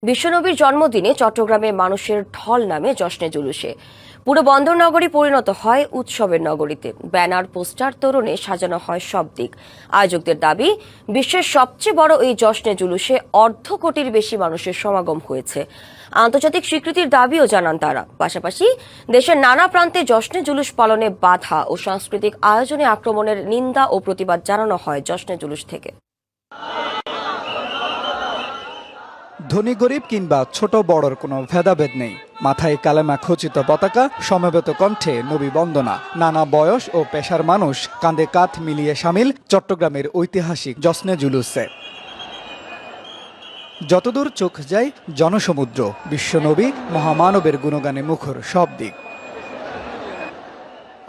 বিশ্বনবীর জন্মদিনে চট্টগ্রামে মানুষের ঢল নামে জশ্নে জুলুসে পুরো বন্দর নগরী পরিণত হয় উৎসবের নগরীতে। ব্যানার, পোস্টার, তোরণে সাজানো হয় সব দিক। আয়োজকদের দাবি, বিশ্বের সবচেয়ে বড় এই জশ্নে জুলুসে 1.5 কোটির বেশি মানুষের সমাগম হয়েছে। আন্তর্জাতিক স্বীকৃতির দাবিও জানান তারা। পাশাপাশি দেশের নানা প্রান্তে জশ্নে জুলুস পালনে বাধা ও সাংস্কৃতিক আয়োজনে আক্রমণের নিন্দা ও প্রতিবাদ জানানো হয় জশ্নে জুলুস থেকে। ধনী গরিব কিংবা ছোট বড়র কোনো ভেদাভেদ নেই। মাথায় কালেমা খচিত পতাকা, সমবেত কণ্ঠে নবী বন্দনা। নানা বয়স ও পেশার মানুষ কাঁধে কাঁধ মিলিয়ে সামিল চট্টগ্রামের ঐতিহাসিক জশ্নে জুলুসে। যতদূর চোখ যায় জনসমুদ্র, বিশ্বনবী মহামানবের গুণগানে মুখর সব দিক।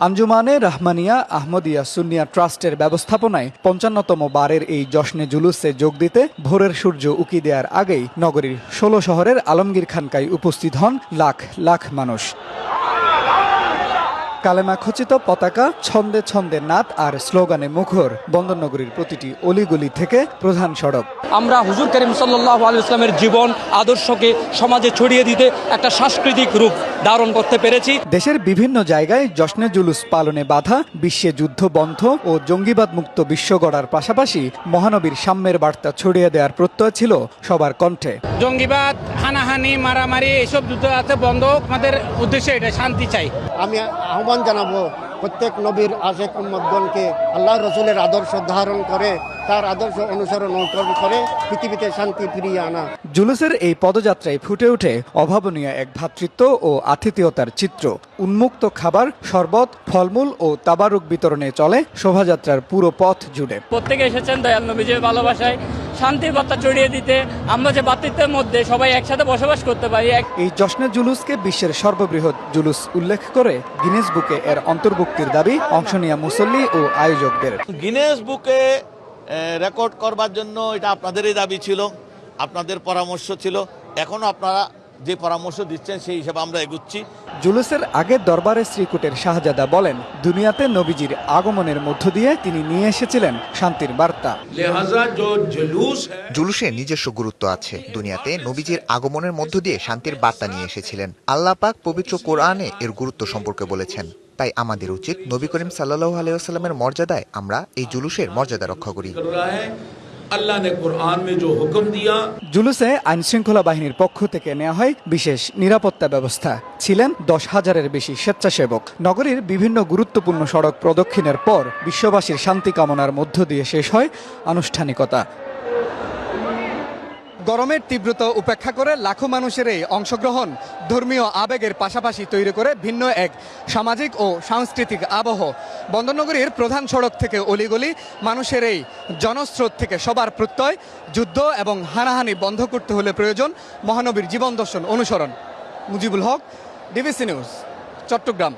আঞ্জুমানে রাহমানিয়া আহমদিয়া সুন্নিয়া ট্রাস্টের ব্যবস্থাপনায় ৫৫তম বারের এই জশ্নে জুলুসে যোগ দিতে ভোরের সূর্য উকি দেওয়ার আগেই নগরীর ১৬ শহরের আলমগীর খানকায় উপস্থিত হন লাখ লাখ মানুষ। কালেমা খচিত পতাকা, ছন্দে ছন্দে নাত আর স্লোগানে মুখর বন্দরনগরীর প্রতিটি অলিগলি থেকে প্রধান সড়ক। আমরা হুজুর করিম সাল্লাল্লাহু আলাইহি ওয়াসাল্লামের জীবন আদর্শকে সমাজে ছড়িয়ে দিতে একটা সাংস্কৃতিক রূপ ধারণ করতে পেরেছি। দেশের বিভিন্ন জায়গায় জশ্নে জুলুস পালনে বাধা, বিশ্বে যুদ্ধ বন্ধ ও জঙ্গিবাদ মুক্ত বিশ্ব গড়ার পাশাপাশি মহানবীর সাম্যের বার্তা ছড়িয়ে দেওয়ার প্রত্যয় ছিল সবার কণ্ঠে। জঙ্গিবাদ, হানাহানি, মারামারি এসব যুদ্ধ আছে বন্ধ। আমাদের উদ্দেশ্য এটা, শান্তি চাই। আমি আহ্বান জানাবো প্রত্যেক নবীর আশেক উম্মতগণকে আল্লাহ রসুলের আদর্শ ধারণ করে, তার আদর্শ অনুসরণ করে পৃথিবীতে শান্তি ফিরিয়ে আনা। জুলুসের এই পদযাত্রায় ফুটে ওঠে অভাবনীয় এক ভ্রাতৃত্ব ও আতিথেয়তার চিত্র। উন্মুক্ত খাবার, শরবত, ফলমূল ও তাবারুক বিতরণে চলে শোভাযাত্রার পুরো পথ জুড়ে। প্রত্যেকে এসেছেন দয়াল নবীজির ভালোবাসায় শান্তির বার্তা ছড়িয়ে দিতে, আমরা যে ভ্রাতৃত্বের মধ্যে সবাই একসাথে বসবাস করতে পারি। এই জশ্নে জুলুসকে বিশ্বের সর্ববৃহৎ জুলুস উল্লেখ করে গিনেস বুকে এর অন্তর্ভুক্তির দাবি অংশ নেওয়া মুসল্লি ও আয়োজকদের। গিনেস বুকে রেকর্ড করবার জন্য এটা আপনাদেরই দাবি ছিল, আপনাদের পরামর্শ ছিল। এখনো আপনারা যে পরামর্শ দিচ্ছেন সেই হিসেবে আমরা এগুচ্ছি। জুলুসের আগের দরবারে শ্রীকুটের শাহজাদা বলেন, দুনিয়াতে নবীজির আগমনের মধ্য দিয়ে তিনি নিয়ে এসেছিলেন শান্তির বার্তা। জুলুসের নিজস্ব গুরুত্ব আছে। দুনিয়াতে নবীজির আগমনের মধ্য দিয়ে শান্তির বার্তা নিয়ে এসেছিলেন। আল্লাহ পাক পবিত্র কোরআনে এর গুরুত্ব সম্পর্কে বলেছেন। তাই আমাদের উচিত নবী করিম সাল্লাল্লাহু আলাইহি ওয়াসাল্লামের মর্যাদায় আমরা এই জুলুসের মর্যাদা রক্ষা করি। জুলুসে আইন শৃঙ্খলা বাহিনীর পক্ষ থেকে নেওয়া হয় বিশেষ নিরাপত্তা ব্যবস্থা। ছিলেন 10,000-এর বেশি স্বেচ্ছাসেবক। নগরীর বিভিন্ন গুরুত্বপূর্ণ সড়ক প্রদক্ষিণের পর বিশ্ববাসীর শান্তি কামনার মধ্য দিয়ে শেষ হয় আনুষ্ঠানিকতা। গরমের তীব্রতা উপেক্ষা করে লাখো মানুষের এই অংশগ্রহণ ধর্মীয় আবেগের পাশাপাশি তৈরি করে ভিন্ন এক সামাজিক ও সাংস্কৃতিক আবহ। বন্দরনগরীর প্রধান সড়ক থেকে অলিগলি মানুষের এই জনস্রোত থেকে সবার প্রত্যয়, যুদ্ধ এবং হানাহানি বন্ধ করতে হলে প্রয়োজন মহানবীর জীবন দর্শন অনুসরণ। Mujibul Haque, DBC news, Chittagong.